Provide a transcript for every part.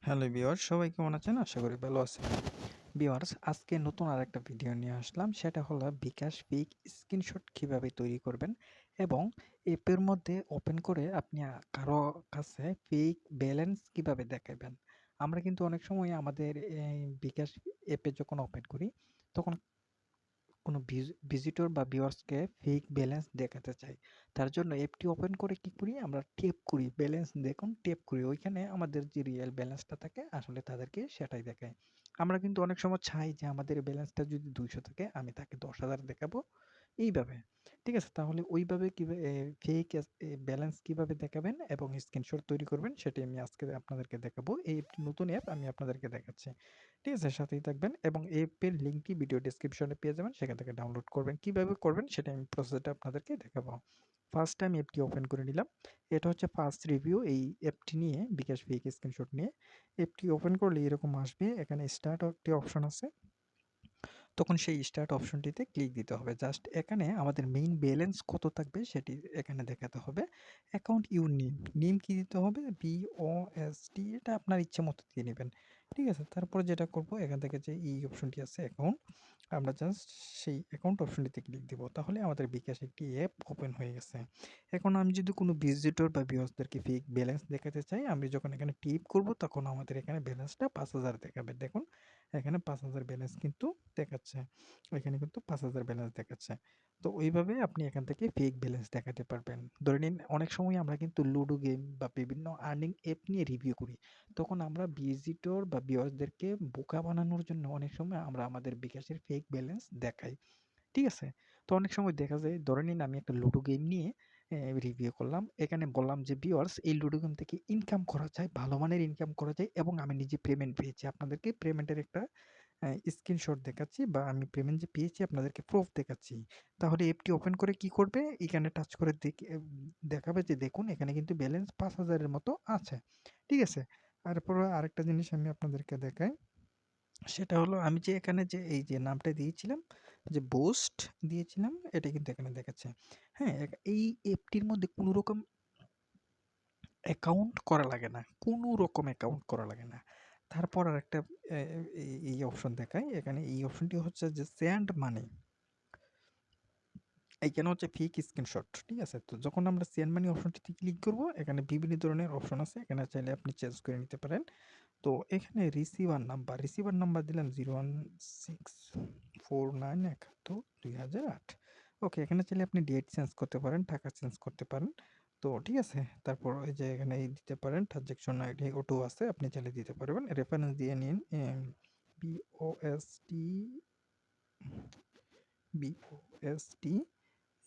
Hello viewers, সবাই কেমন আছেন? আশা করি ভালো আছেন। ভিউয়ার্স, আজকে নতুন আরেকটা ভিডিও নিয়ে আসলাম। সেটা হলো বিকাশ ফেক স্ক্রিনশট কিভাবে তৈরি করবেন এবং অ্যাপের মধ্যে ওপেন করে আপনি কারো কাছে ফেক ব্যালেন্স কিভাবে দেখাবেন। আমরা কিন্তু অনেক সময় আমাদের এই বিকাশ অ্যাপে যখন ওপেন করি তখন কোনো ভিজিটর বা ভিউয়ার্সকে ফেক ব্যালেন্স দেখাতে চাই। তার জন্য অ্যাপটি ওপেন করে কি করি, আমরা ট্যাপ করি, ব্যালেন্স দেখুন ট্যাপ করি, ওইখানে আমাদের যে রিয়েল ব্যালেন্সটা থাকে আসলে তাদেরকে সেটাই দেখায়। আমরা কিন্তু অনেক সময় চাই যে আমাদের ব্যালেন্সটা যদি 200 থাকে আমি তাকে 10,000 দেখাবো, এইভাবে। ঠিক আছে, তাহলে ওইভাবে কিভাবে ফেক ব্যালেন্স কিভাবে দেখাবেন এবং স্ক্রিনশট তৈরি করবেন সেটি আমি আজকে আপনাদেরকে দেখাবো। এই নতুন অ্যাপ আমি আপনাদেরকে দেখাচ্ছি। ঠিক আছে, সাথেই থাকবেন এবং অ্যাপের লিঙ্কটি ভিডিও ডেসক্রিপশনে পেয়ে যাবেন, সেখান থেকে ডাউনলোড করবেন। কিভাবে করবেন সেটা আমি প্রসেসটা আপনাদেরকে দেখাবো। ফার্স্ট টাইম অ্যাপটি ওপেন করে নিলাম। এটা হচ্ছে ফার্স্ট রিভিউ এই অ্যাপটি নিয়ে, বিকাশ ফেক স্ক্রিনশট নিয়ে। অ্যাপটি ওপেন করলে এরকম আসবে, এখানে স্টার্ট একটি অপশন আছে, তখন সেই স্টার্ট অপশনটিতে ক্লিক দিতে হবে। জাস্ট এখানে আমাদের মেইন ব্যালেন্স কত থাকবে সেটি এখানে দেখাতে হবে। অ্যাকাউন্ট ইউর নেম, নেম কি দিতে হবে? BOST, এটা আপনার ইচ্ছে মতো দিয়ে নেবেন। ঠিক আছে, তারপরে যেটা করব, এখান থেকে যে এই অপশনটি আছে অ্যাকাউন্ট, আমরা জাস্ট সেই অ্যাকাউন্ট অপশনটিতে ক্লিক দিব, তাহলে আমাদের বিকাশ একটি অ্যাপ ওপেন হয়ে গেছে। এখন আমি যদি কোনো ভিজিটর বা ভিউয়ার্সদেরকে ফেক ব্যালেন্স দেখাতে চাই, আমি যখন এখানে টিপ করব তখন আমাদের এখানে ব্যালেন্সটা 5,000 দেখাবে। দেখুন এখানে 5,000 ব্যালেন্স কিন্তু দেখাচ্ছে। এখানে কিন্তু 5,000 ব্যালেন্স দেখাচ্ছে। তো ওইভাবে আপনি এখান থেকে ফেক ব্যালেন্স দেখাতে পারবেন। ধরে নিন অনেক সময় আমরা কিন্তু লুডো গেম বা বিভিন্ন আর্নিং অ্যাপ নিয়ে রিভিউ করি। তখন আমরা ভিজিটর বা ভিউয়ার্সদেরকে বোকা বানানোর জন্য অনেক সময় আমরা আমাদের বিকাশের ফেক ব্যালেন্স দেখাই। ঠিক আছে? তো অনেক সময় দেখা যায়, ধরে নিন আমি একটা লুডো গেম নিয়ে রিভিউ করলাম। এখানে বললাম যে ভিউয়ার্স, এই লুডো গেম থেকে ইনকাম করা যায়, ভালো মানের ইনকাম করা যায় এবং আমি নিজে পেমেন্ট পেয়েছি। আপনাদেরকে পেমেন্টের একটা স্ক্রিনশট দেখাচ্ছি বা আমি পেমেন্ট যে পেয়েছি আপনাদেরকে প্রুফ দেখাচ্ছি। তাহলে অ্যাপটি ওপেন করে কি করবে? এখানে টাচ করে দেখাবে যে দেখুন এখানে কিন্তু ব্যালেন্স 5,000 এর মতো আছে। ঠিক আছে? তারপরে আরেকটা জিনিস আমি আপনাদেরকে দেখাই। সেটা হলো আমি যে এখানে যে এই যে নামটা দিয়েছিলাম, যে বোস্ট দিয়েছিলাম, এটা কিন্তু এখানে দেখাচ্ছে। হ্যাঁ, এই অ্যাপটির মধ্যে কোনো রকম অ্যাকাউন্ট করা লাগে না। কোনো রকম অ্যাকাউন্ট করা লাগে না। তারপর আরেকটা এই অপশন দেখায়। এখানে এই অপশনটি হচ্ছে যে সেন্ড মানি। এইখানে হচ্ছে ফেক স্ক্রিনশট। ঠিক আছে? তো যখন আমরা সেন্ড মানি অপশনটিতে ক্লিক করব, এখানে বিভিন্ন ধরনের অপশন আছে। এখানে চাইলে আপনি চেঞ্জ করে নিতে পারেন। তো এখানে রিসিভার নাম্বার দিলাম 01649712008। ওকে, এখানে চাইলে আপনি ডেট চেঞ্জ করতে পারেন, টাকা চেঞ্জ করতে পারেন। তো ঠিক আছে, তারপর এই যে এখানে এই দিতে পারেন, ট্রানজ্যাকশন আইডি ওটু আছে, আপনি চাইলে দিতে পারবেন। রেফারেন্স দিয়ে নিন, বিওএসটি বিওএসটি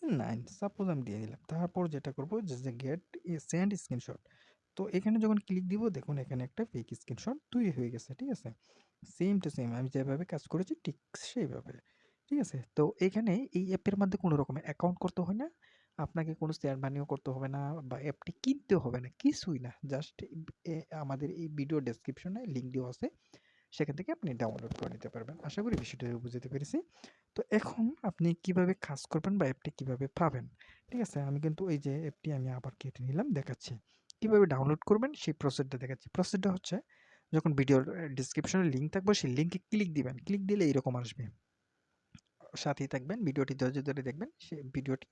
9 সাপোজ আমি দিয়ে দিলাম। তারপর যেটা করব যে গেট সেন্ড স্ক্রিনশট। তো এখানে যখন ক্লিক দিব দেখুন এখানে একটা ফেক স্ক্রিনশট তৈরি হয়ে গেছে। ঠিক আছে, সেম টু সেম আমি যেভাবে কাজ করেছি ঠিক সেইভাবে। ঠিক আছে, তো এখানে এই অ্যাপের মধ্যে কোনো রকমের অ্যাকাউন্ট করতে হয় না, আপনাকে কোনো শেয়ার মানিও করতে হবে না বা অ্যাপটি কিনতে হবে না, কিছুই না। জাস্ট আমাদের এই ভিডিও ডেসক্রিপশনে লিঙ্ক দেওয়া আছে, সেখান থেকে আপনি ডাউনলোড করে নিতে পারবেন। আশা করি বিষয়টা বুঝতে পেরেছি। তো এখন আপনি কিভাবে কাজ করবেন বা অ্যাপটি কিভাবে পাবেন? ঠিক আছে, আমি কিন্তু এই যে অ্যাপটি আমি আবার কেটে নিলাম, দেখাচ্ছি কিভাবে ডাউনলোড করবেন সেই প্রসেসটা দেখাচ্ছি। প্রসেসটা হচ্ছে, যখন ভিডিওর ডেসক্রিপশনে লিঙ্ক থাকবে সেই লিঙ্কে ক্লিক দিবেন, ক্লিক দিলে এরকম আসবে। সাথেই থাকবেন, ভিডিওটি ধৈর্য ধরে দেখবেন, সে ভিডিওটি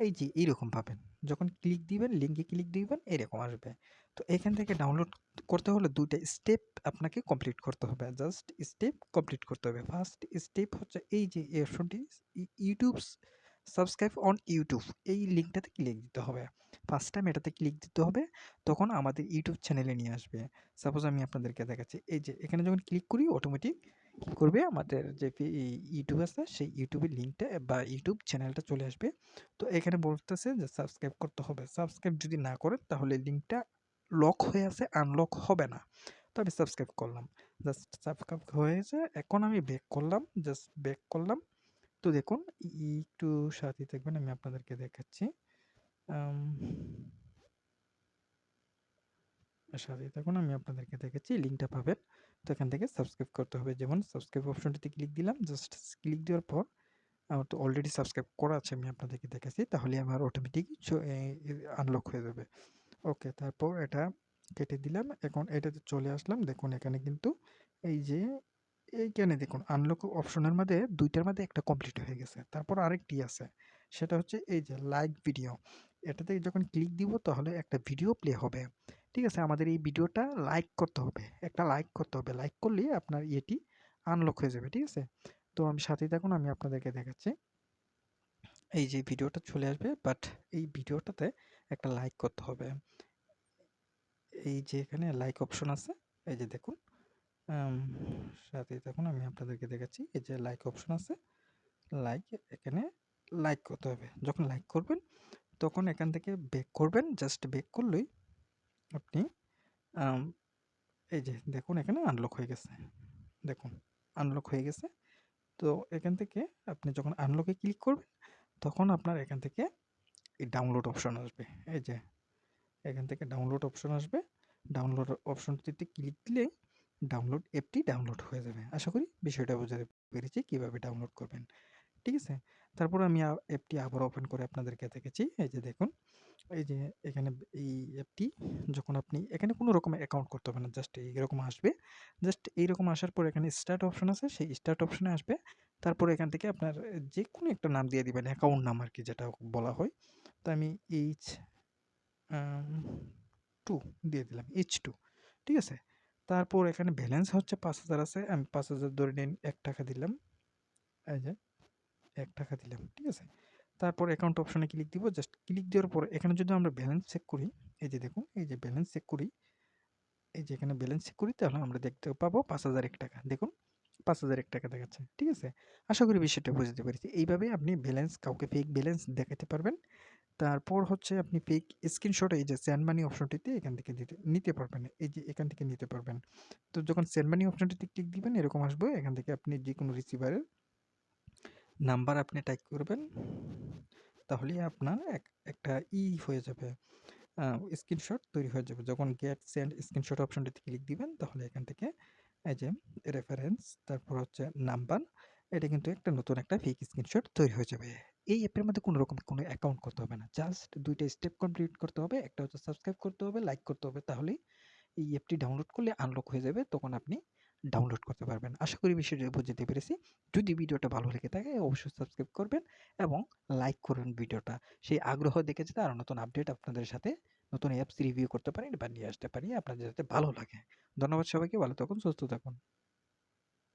এই যে এইরকম পাবেন। যখন ক্লিক দিবেন, লিঙ্কে ক্লিক দিবেন, এরকম আসবে। তো এখান থেকে ডাউনলোড করতে হলে ২ টা স্টেপ আপনাকে কমপ্লিট করতে হবে। জাস্ট স্টেপ কমপ্লিট করতে হবে। ফার্স্ট স্টেপ হচ্ছে এই যে এই অপশনটি, ইউটিউব সাবস্ক্রাইব অন ইউটিউব, এই লিঙ্কটাতে ক্লিক দিতে হবে। ফার্স্ট টাইম এটাতে ক্লিক দিতে হবে, তখন আমাদের ইউটিউব চ্যানেলে নিয়ে আসবে। সাপোজ আমি আপনাদেরকে দেখাচ্ছি, এই যে এখানে যখন ক্লিক করি অটোমেটিক কী করবে, আমাদের যে ইউটিউব আছে সেই ইউটিউবের লিঙ্কটা বা ইউটিউব চ্যানেলটা চলে আসবে। তো এখানে বলতেছে যে সাবস্ক্রাইব করতে হবে। সাবস্ক্রাইব যদি না করেন তাহলে লিঙ্কটা লক হয়ে আছে, আনলক হবে না। তো আমি সাবস্ক্রাইব করলাম। জাস্ট সাবস্ক্রাইব হয়েছে। এখন আমি ব্যাক করলাম, জাস্ট ব্যাক করলাম। তো দেখুন একটু সাথেই থাকবেন, আমি আপনাদেরকে দেখাচ্ছি। আম সাথেই থাকুন, আমি আপনাদেরকে দেখাচ্ছি, লিঙ্কটা পাবেন। তো এখান থেকে সাবস্ক্রাইব করতে হবে। যেমন সাবস্ক্রাইব অপশনটিতে ক্লিক দিলাম, জাস্ট ক্লিক দেওয়ার পর আমার তো অলরেডি সাবস্ক্রাইব করা আছে, আমি আপনাদেরকে দেখাচ্ছি, তাহলে আমার অটোমেটিক আনলক হয়ে যাবে। ওকে, তারপর এটা কেটে দিলাম। এখন এটাতে চলে আসলাম। দেখুন এখানে কিন্তু এই যে এইখানে দেখুন আনলক অপশনের মধ্যে ২ টার মধ্যে একটা কমপ্লিট হয়ে গেছে। তারপর আরেকটি আছে। সেটা হচ্ছে এই যে লাইক ভিডিও। এটাতে যখন ক্লিক দিব তাহলে একটা ভিডিও প্লে হবে। ঠিক আছে? আমাদের এই ভিডিওটা লাইক করতে হবে। একটা লাইক করতে হবে। লাইক করলেই আপনার এটি আনলক হয়ে যাবে। ঠিক আছে? তো আমি সাথেই থাকুন, আমি আপনাদেরকে দেখাচ্ছি। এই যে ভিডিওটা চলে আসবে, বাট এই ভিডিওটাতে একটা লাইক করতে হবে। এই যে এখানে লাইক অপশন আছে, এই যে দেখুন, আম সাথেই থাকুন, আমি আপনাদেরকে দেখাচ্ছি। এই যে লাইক অপশন আছে, লাইক, এখানে লাইক করতে হবে। যখন লাইক করবেন তখন এখান থেকে ব্যাক করবেন। জাস্ট ব্যাক করলেই আপনি আম এই যে দেখুন এখানে আনলক হয়ে গেছে। দেখুন আনলক হয়ে গেছে। তো এখান থেকে আপনি যখন আনলকে ক্লিক করবেন তখন আপনার এখান থেকে এই ডাউনলোড অপশন আসবে। এই যে এখান থেকে ডাউনলোড অপশন আসবে। ডাউনলোড অপশনটিতে ক্লিক দিলেই ডাউনলোড অ্যাপটি ডাউনলোড হয়ে যাবে। আশা করি বিষয়টা বোঝাতে পেরেছি কিভাবে ডাউনলোড করবেন। ঠিক আছে? তারপর আমি অ্যাপটি আবার ওপেন করে আপনাদেরকে দেখাচ্ছি। এই যে দেখুন, এই যে এখানে এই অ্যাপটি যখন আপনি এখানে কোনো রকমের অ্যাকাউন্ট করতে হবে না। জাস্ট এইরকম আসবে। জাস্ট এইরকম আসার পর এখানে স্টার্ট অপশন আছে, সেই স্টার্ট অপশনে আসবে। তারপর এখান থেকে আপনার যেকোনো একটা নাম দিয়ে দিবেন, অ্যাকাউন্ট নাম আরকি যেটা বলা হয়। তো আমি আম 2 দিয়ে দিলাম, H2। ঠিক আছে? তারপর এখানে ব্যালেন্স হচ্ছে ৫,০০০ আছে। আমি ৫,০০০ ধরে নিন, ৳১ দিলাম। এই যে ৳১ দিলাম। ঠিক আছে? তারপর অ্যাকাউন্ট অপশনে ক্লিক দিব। জাস্ট ক্লিক দেওয়ার পরে এখানে যদি আমরা ব্যালেন্স চেক করি, এই যে দেখুন, এই যে ব্যালেন্স চেক করি, এই যে এখানে ব্যালেন্স চেক করি, তাহলে আমরা দেখতে পাবো ৳৫,০০০ দেখুন, ৳৫,০০০ দেখাচ্ছে। ঠিক আছে? আশা করি বিষয়টা বুঝতে পেরেছি। এইভাবে আপনি ব্যালেন্স, কাউকে ফেক ব্যালেন্স দেখাতে পারবেন। তারপর হচ্ছে আপনি ফেক স্ক্রিনশট এই যে সেন্ড মানি অপশনটিতে এখান থেকে নিতে পারবেন। এই যে এখান থেকে নিতে পারবেন। তো যখন সেন্ড মানি অপশনটিতে ক্লিক দিবেন এরকম আসবে। এখান থেকে আপনি যেকোনো রিসিভারের নাম্বার আপনি টাইপ করবেন। তাহলেই আপনার একটা হয়ে যাবে। স্ক্রিনশট তৈরি হয়ে যাবে। যখন গেট সেন্ড স্ক্রিনশট অপশনটিতে ক্লিক দিবেন তাহলে এখান থেকে এই যে রেফারেন্স, তারপর হচ্ছে নাম্বার, এটা কিন্তু একটা নতুন একটা ফেক স্ক্রিনশট তৈরি হয়ে যাবে। এই অ্যাপের মধ্যে কোনো রকম কোনো অ্যাকাউন্ট করতে হবে না। জাস্ট ২ টা স্টেপ কমপ্লিট করতে হবে। একটা হচ্ছে সাবস্ক্রাইব করতে হবে, লাইক করতে হবে। তাহলেই এই অ্যাপটি ডাউনলোড করলে আনলক হয়ে যাবে। তখন আপনি ডাউনলোড করতে পারবেন। আশা করি বিষয়টা বুঝতে পেরেছি। যদি ভিডিওটা ভালো লেগে থাকে অবশ্যই সাবস্ক্রাইব করবেন এবং লাইক করবেন ভিডিওটা। সেই আগ্রহ দেখে যাতে আরো নতুন আপডেট আপনাদের সাথে, নতুন অ্যাপস রিভিউ করতে পারি বা নিয়ে আসতে পারি আপনাদের যাতে ভালো লাগে। ধন্যবাদ সবাইকে। ভালো থাকুন, সুস্থ থাকুন।